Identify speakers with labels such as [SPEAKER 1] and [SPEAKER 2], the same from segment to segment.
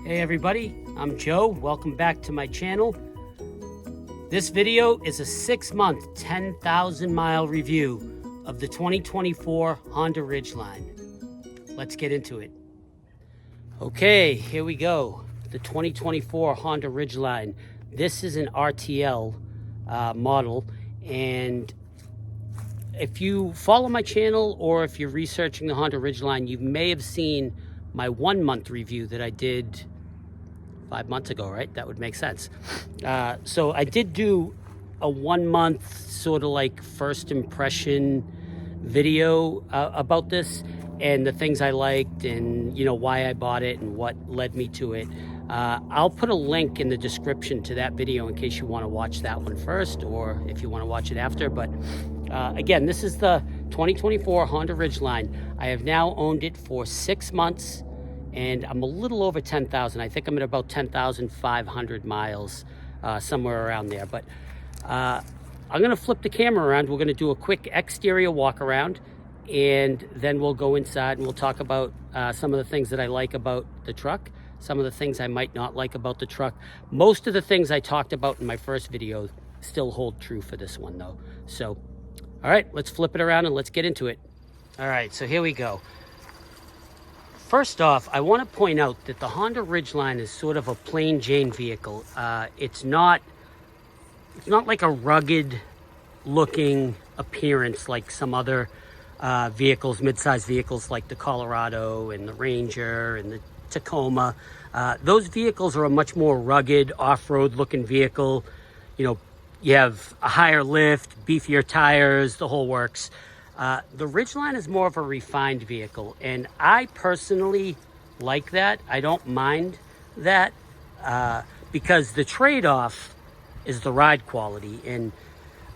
[SPEAKER 1] Hey everybody, I'm Joe. Welcome back to my channel. This video is a 6-month, 10,000 mile review of the 2024 Honda Ridgeline. Let's get into it. Okay, here we go. The 2024 Honda Ridgeline. This is an RTL model, and if you follow my channel or if you're researching the Honda Ridgeline, you may have seen my 1-month review that I did 5 months ago, right? That would make sense. So I did do a 1-month sort of like first impression video about this and the things I liked and, you know, why I bought it and what led me to it. I'll put a link in the description to that video in case you want to watch that one first or if you want to watch it after. But again, this is the 2024 Honda Ridgeline. I have now owned it for 6 months. And I'm a little over 10,000. I think I'm at about 10,500 miles, somewhere around there. But I'm going to flip the camera around. We're going to do a quick exterior walk around, and then we'll go inside and we'll talk about some of the things that I like about the truck, some of the things I might not like about the truck. Most of the things I talked about in my first video still hold true for this one, though. So, all right, let's flip it around and let's get into it. All right, so here we go. First off, I want to point out that the Honda Ridgeline is sort of a plain Jane vehicle. It's not like a rugged looking appearance like some other vehicles, mid-sized vehicles like the Colorado and the Ranger and the Tacoma. Those vehicles are a much more rugged off-road looking vehicle. You know, you have a higher lift, beefier tires, the whole works. The Ridgeline is more of a refined vehicle, and I personally like that. I don't mind that because the trade-off is the ride quality. And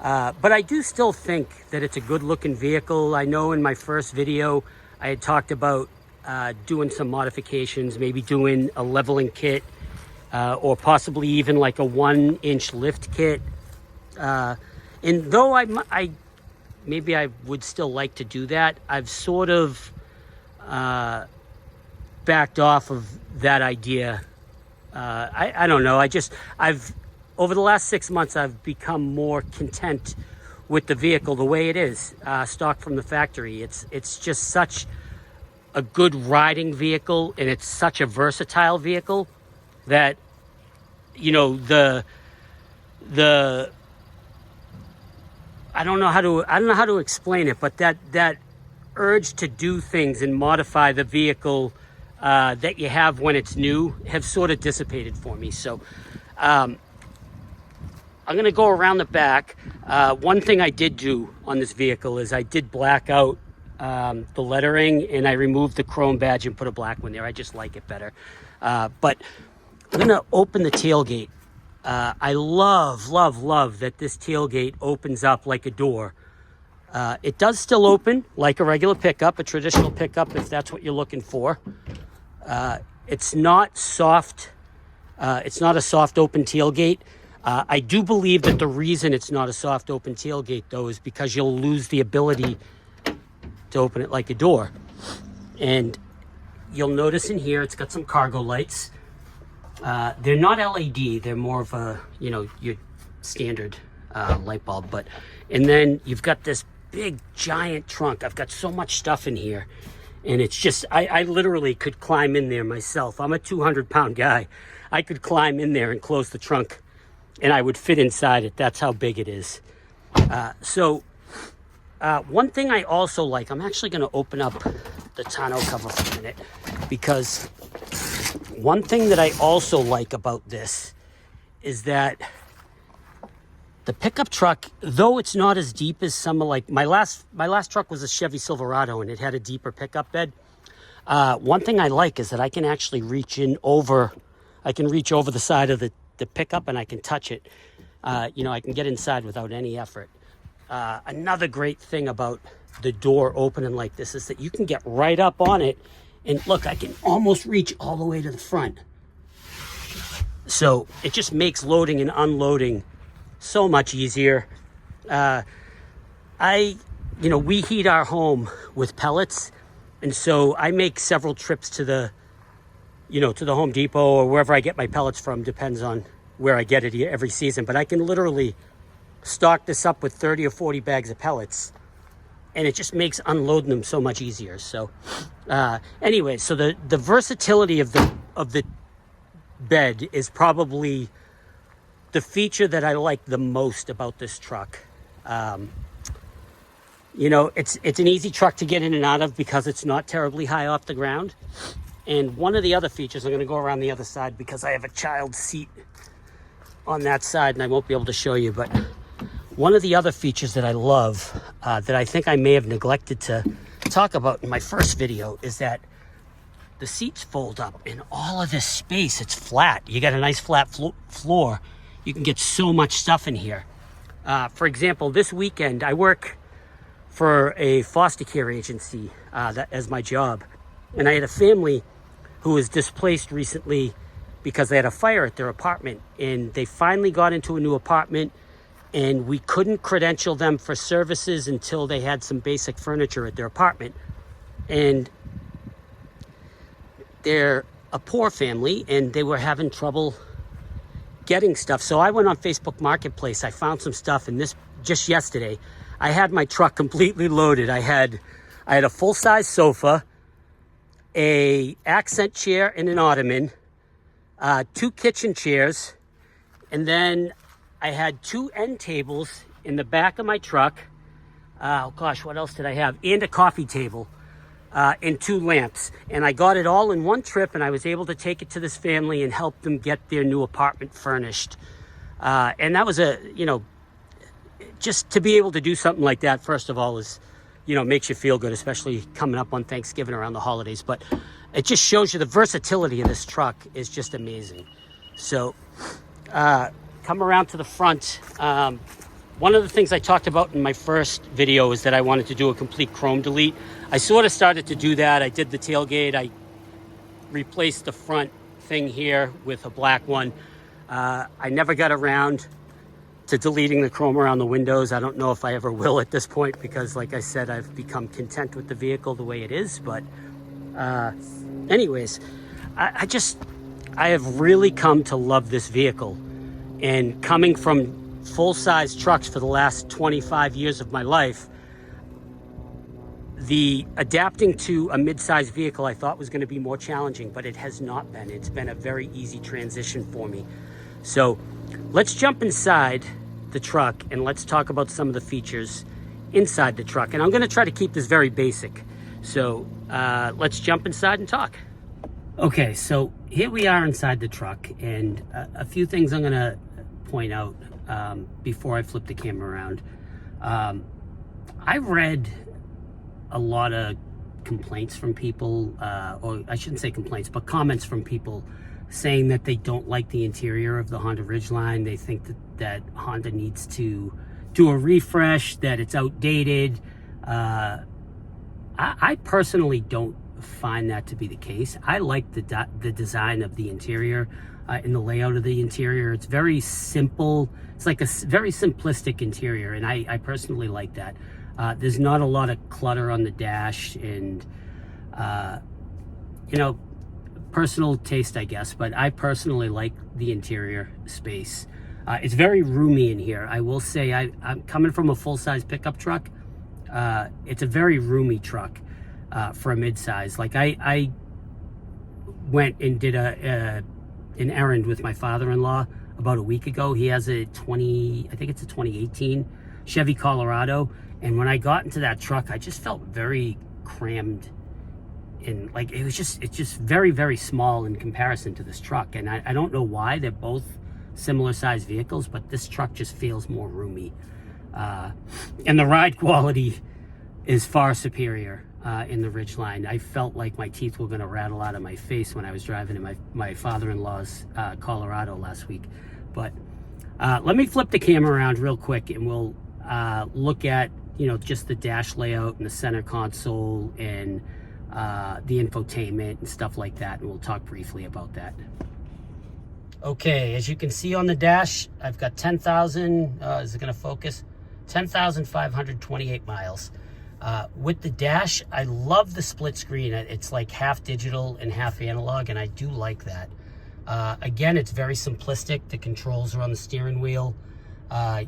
[SPEAKER 1] but I do still think that it's a good-looking vehicle. I know in my first video I had talked about doing some modifications, maybe doing a leveling kit or possibly even like a 1-inch lift kit. And though maybe I would still like to do that, I've sort of backed off of that idea. I don't know. Over the last 6 months, I've become more content with the vehicle the way it is, stock from the factory. It's just such a good riding vehicle, and it's such a versatile vehicle that, you know, I don't know how to explain it, but that urge to do things and modify the vehicle that you have when it's new have sort of dissipated for me. So I'm going to go around the back. One thing I did do on this vehicle is I did black out the lettering, and I removed the chrome badge and put a black one there. I just like it better. But I'm going to open the tailgate. I love that this tailgate opens up like a door. It does still open like a regular pickup, a traditional pickup, if that's what you're looking for. It's not soft. It's not a soft open tailgate. I do believe that the reason it's not a soft open tailgate, though, is because you'll lose the ability to open it like a door. And you'll notice in here, it's got some cargo lights. They're not LED, they're more of a, you know, your standard light bulb. And then you've got this big giant trunk. I've got so much stuff in here, and it's just, I literally could climb in there myself. I'm a 200-pound guy. I could climb in there and close the trunk, and I would fit inside it. That's how big it is. One thing I also like, I'm actually going to open up the tonneau cover for a minute, because one thing that I also like about this is that the pickup truck, though it's not as deep as some of, like, my last truck was a Chevy Silverado, and it had a deeper pickup bed. One thing I like is that I can actually reach over the side of the pickup, and I can touch it. You know, I can get inside without any effort. Another great thing about the door opening like this is that you can get right up on it, and look, I can almost reach all the way to the front. So it just makes loading and unloading so much easier. We heat our home with pellets, and so I make several trips to the Home Depot or wherever I get my pellets from, depends on where I get it every season. But I can literally stock this up with 30 or 40 bags of pellets, and it just makes unloading them so much easier. So anyway, so the versatility of the bed is probably the feature that I like the most about this truck. It's an easy truck to get in and out of because it's not terribly high off the ground. And one of the other features, I'm going to go around the other side because I have a child seat on that side and I won't be able to show you, but one of the other features that I love, that I think I may have neglected to talk about in my first video, is that the seats fold up and all of this space, it's flat. You got a nice flat floor. You can get so much stuff in here. For example, this weekend, I work for a foster care agency as my job. And I had a family who was displaced recently because they had a fire at their apartment, and they finally got into a new apartment, and we couldn't credential them for services until they had some basic furniture at their apartment. And they're a poor family and they were having trouble getting stuff. So I went on Facebook Marketplace, I found some stuff, and this just yesterday, I had my truck completely loaded. I had a full-size sofa, a accent chair and an ottoman, 2 kitchen chairs, and then I had 2 end tables in the back of my truck. What else did I have? And a coffee table, and 2 lamps. And I got it all in one trip, and I was able to take it to this family and help them get their new apartment furnished. And that was just to be able to do something like that, first of all, is, makes you feel good, especially coming up on Thanksgiving around the holidays. But it just shows you the versatility of this truck is just amazing. So come around to the front. One of the things I talked about in my first video is that I wanted to do a complete chrome delete. I sort of started to do that. I did the tailgate. I replaced the front thing here with a black one. I never got around to deleting the chrome around the windows. I don't know if I ever will at this point because, like I said, I've become content with the vehicle the way it is. But anyways, I have really come to love this vehicle. And coming from full-size trucks for the last 25 years of my life, the adapting to a mid-size vehicle I thought was going to be more challenging, but it has not been. It's been a very easy transition for me. So let's jump inside the truck and let's talk about some of the features inside the truck. And I'm going to try to keep this very basic. So let's jump inside and talk. Okay, so here we are inside the truck, and a few things I'm going to point out before I flip the camera around. I read a lot of complaints from people, or I shouldn't say complaints, but comments from people saying that they don't like the interior of the Honda Ridgeline. They think that Honda needs to do a refresh, that it's outdated. I personally don't find that to be the case. I like the design of the interior and the layout of the interior. It's very simple. It's like a very simplistic interior, and I personally like that. There's not a lot of clutter on the dash, and personal taste, I guess, but I personally like the interior space. It's very roomy in here. I will say, I'm coming from a full-size pickup truck. It's a very roomy truck for a mid-size. Like I went and did an errand with my father-in-law about a week ago. He has I think it's a 2018 Chevy Colorado. And when I got into that truck, I just felt very crammed. And like, it's just very, very small in comparison to this truck. And I don't know why. They're both similar sized vehicles, but this truck just feels more roomy. And the ride quality is far superior in the Ridgeline. I felt like my teeth were going to rattle out of my face when I was driving in my father-in-law's Colorado last week. But let me flip the camera around real quick, and we'll look at, you know, just the dash layout and the center console and the infotainment and stuff like that, and we'll talk briefly about that. Okay, as you can see on the dash, I've got 10,000, is it gonna focus? 10,528 miles. With the dash, I love the split screen. It's like half digital and half analog, and I do like that. Again, it's very simplistic. The controls are on the steering wheel.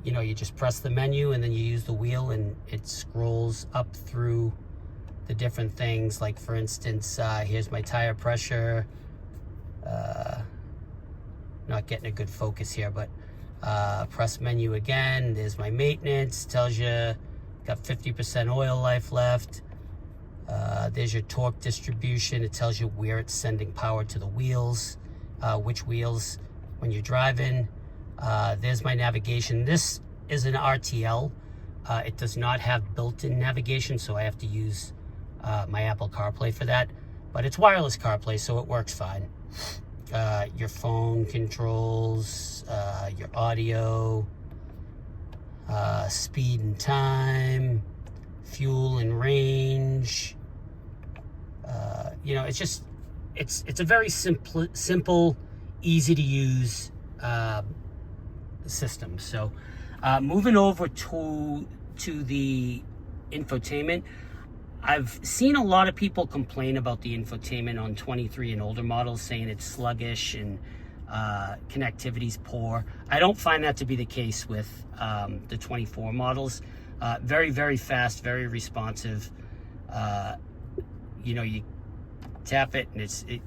[SPEAKER 1] You know, you just press the menu and then you use the wheel and it scrolls up through the different things. Like for instance, here's my tire pressure. Not getting a good focus here, but press menu again. There's my maintenance, tells you got 50% oil life left. There's your torque distribution. It tells you where it's sending power to the wheels, which wheels when you're driving. There's my navigation. This is an RTL. It does not have built-in navigation, so I have to use my Apple CarPlay for that. But it's wireless CarPlay, so it works fine. Your phone controls, your audio, speed and time, fuel and range. You know, it's just, it's a very simple, easy to use system. So moving over to the infotainment, I've seen a lot of people complain about the infotainment on 23 and older models, saying it's sluggish and connectivity's poor. I don't find that to be the case with the 24 models. Very, very fast, very responsive. You know, you tap it and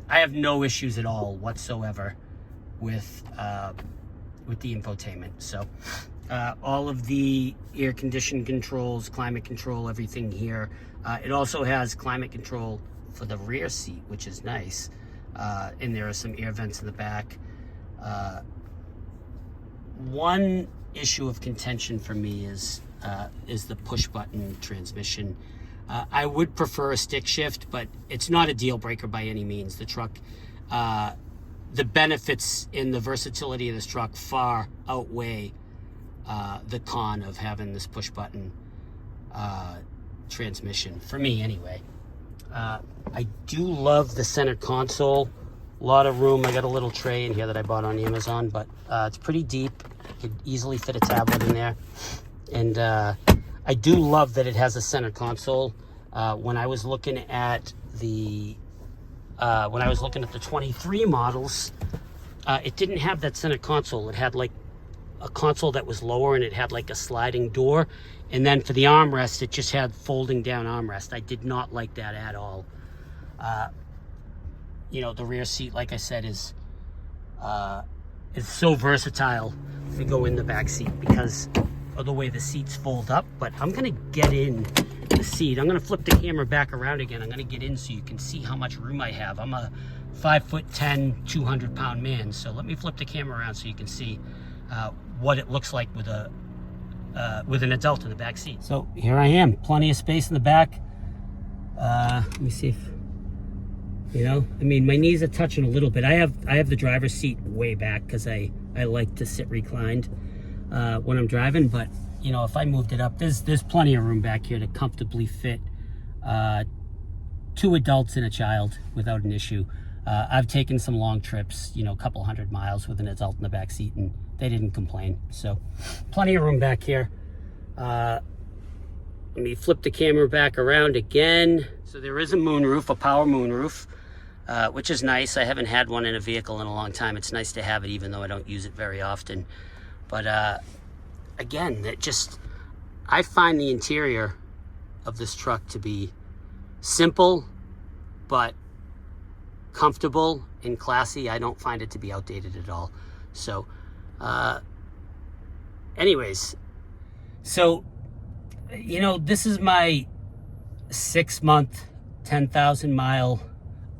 [SPEAKER 1] I have no issues at all whatsoever with the infotainment. So all of the air conditioning controls, climate control, everything here. It also has climate control for the rear seat, which is nice. And there are some air vents in the back. One issue of contention for me is the push button transmission. I would prefer a stick shift, but it's not a deal breaker by any means. The truck, the benefits in the versatility of this truck far outweigh the con of having this push button transmission, for me anyway. I do love the center console. A lot of room. I got a little tray in here that I bought on Amazon, but it's pretty deep. You could easily fit a tablet in there. And I do love that it has a center console. When I was looking at the 23 models, it didn't have that center console. It had like a console that was lower, and it had like a sliding door, and then for the armrest it just had folding down armrest. I did not like that at all. You know, the rear seat, like I said, is so versatile to go in the back seat because of the way the seats fold up. But I'm gonna get in the seat. I'm gonna flip the camera back around again. I'm gonna get in so you can see how much room I have. I'm a 5'10", 200-pound man, so let me flip the camera around so you can see what it looks like with an adult in the back seat. So here I am, plenty of space in the back. Let me see if, you know, I mean, my knees are touching a little bit. I have the driver's seat way back because I like to sit reclined when I'm driving, but you know, if I moved it up, there's plenty of room back here to comfortably fit 2 adults and a child without an issue. I've taken some long trips, you know, a couple 100 miles with an adult in the back seat, and they didn't complain. So plenty of room back here. Let me flip the camera back around again. So there is a moonroof, a power moonroof, which is nice. I haven't had one in a vehicle in a long time. It's nice to have it, even though I don't use it very often. But again, I find the interior of this truck to be simple, but comfortable and classy. I don't find it to be outdated at all. So anyways, so you know, this is my 6-month 10,000 mile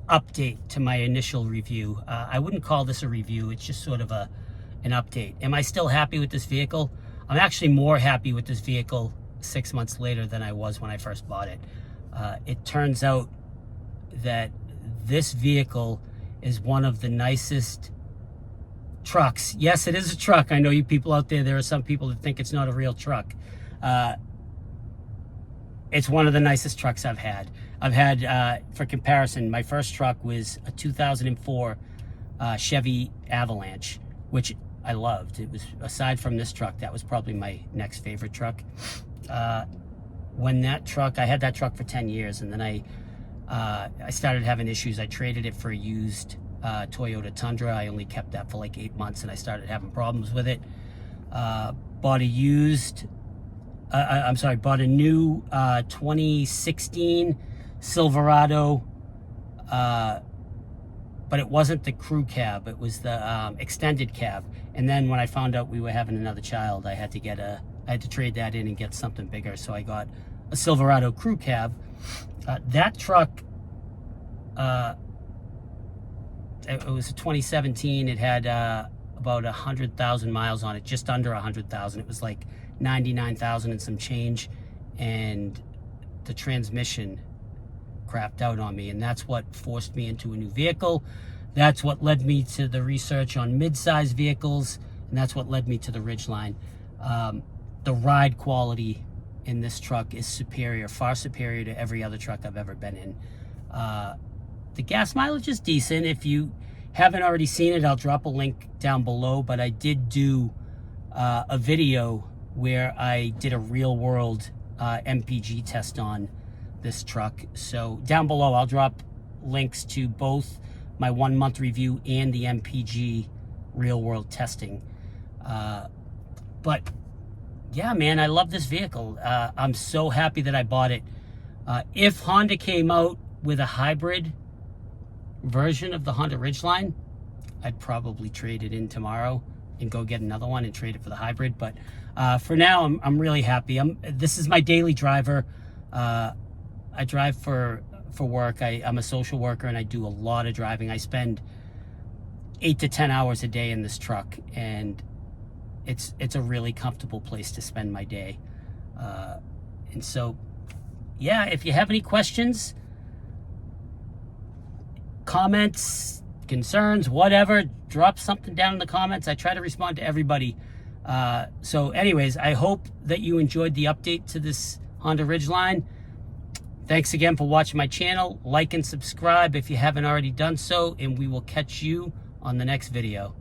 [SPEAKER 1] update to my initial review. I wouldn't call this a review. It's just sort of an update. Am I still happy with this vehicle? I'm actually more happy with this vehicle 6 months later than I was when I first bought it. It turns out that this vehicle is one of the nicest trucks. Yes, it is a truck. I know you people out there are some people that think it's not a real truck. It's one of the nicest trucks I've had. For comparison, my first truck was a 2004 Chevy Avalanche, which I loved. It was, aside from this truck, that was probably my next favorite truck. When that truck, I had that truck for 10 years, and then I started having issues. I traded it for a used Toyota Tundra. I only kept that for like 8 months, and I started having problems with it. Bought a new 2016 Silverado, but it wasn't the crew cab. It was the extended cab. And then when I found out we were having another child, I had to trade that in and get something bigger. So I got a Silverado crew cab. That truck, it was a 2017. It had about 100,000 miles on it, just under 100,000. It was like 99,000 and some change, and the transmission crapped out on me, and that's what forced me into a new vehicle. That's what led me to the research on mid-size vehicles, and that's what led me to the Ridgeline. The ride quality in this truck is superior, far superior to every other truck I've ever been in. The gas mileage is decent. If you haven't already seen it, I'll drop a link down below, but I did do a video where I did a real-world MPG test on this truck. So down below, I'll drop links to both my 1-month review and the MPG real-world testing. But yeah, man, I love this vehicle. I'm so happy that I bought it. If Honda came out with a hybrid version of the Honda Ridgeline, I'd probably trade it in tomorrow and go get another one and trade it for the hybrid. But for now, I'm really happy. This is my daily driver. I drive for work. I'm a social worker, and I do a lot of driving. I spend 8 to 10 hours a day in this truck, and it's a really comfortable place to spend my day. And so, yeah, if you have any questions, comments, concerns, whatever, drop something down in the comments. I try to respond to everybody. So anyways, I hope that you enjoyed the update to this Honda Ridgeline. Thanks again for watching my channel. Like and subscribe if you haven't already done so, and we will catch you on the next video.